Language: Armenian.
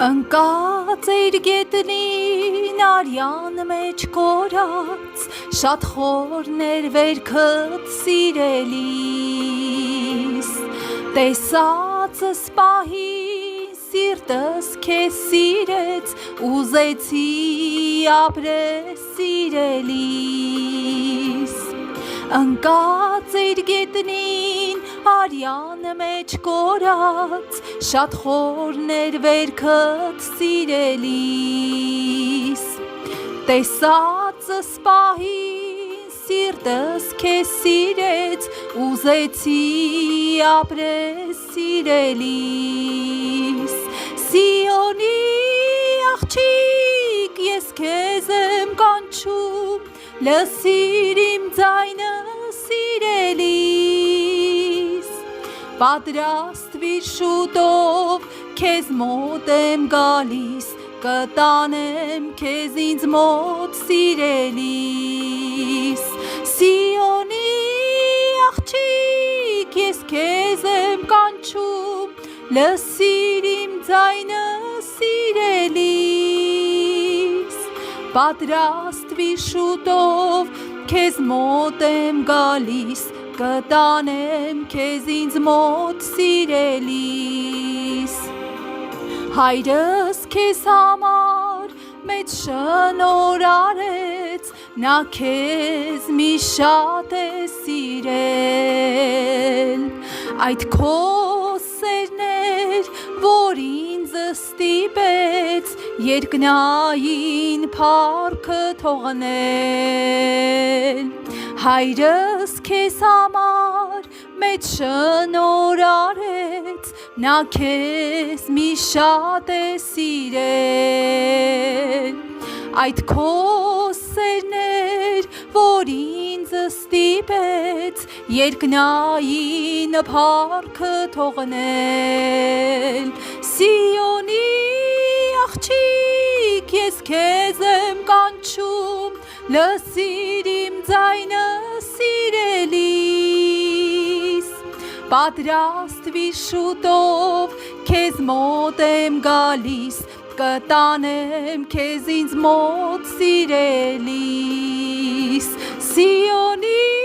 Ընկած էր գետնին արյան մեջ կորած, շատ խորներ վերքդ սիրելիս, տեսածս պահին սիրտս քեզ սիրեց, ուզեցի ապրես սիրելիս, ընկած էր գետնին արյան մեջ կորած, շատ խորներ վերքդ սիրելիս, տեսածս պահին սիրտս քեզ սիրեց, ուզեցի ապրես սիրելիս, Սիոնի աղջիկ ես քեզ եմ կանչում, լսիր իմ ձայնը սիրելիս, պատրաստվիր շուտով քեզ մոտ եմ գալիս, կտանեմ քեզ ինձ մոտ սիրելիս, Սիոնի աղջիկ ես քեզ եմ կանչում, լսիր իմ ձայնը սիրելիս, պատրաստվիր շուտով քեզ մոտ եմ գալիս, կտանեմ քեզ ինձ մոտ սիրելիս, հայրս քեզ համար մեծ շնորհ արեց, նա քեզ մի շատ է սիրել, այդ քո սերն էր, որ ինձ ստիպեց երկնային փառքը թողնել, հայրս քեզ համար մեծ շնորհ արեց, նա քեզ մի շատ է սիրել, այդ քո սերն էր, որ ինձ ստիպեց երկնային փառքը թողնել, Սիոնի աղջիկ ես քեզ եմ կանչում, լսիր իմ ձայնը սիրելիս, պատրաստվիր շուտով քեզ մոտ եմ գալիս, կտանեմ քեզ ինձ մոտ սիրելիս, Սիոնի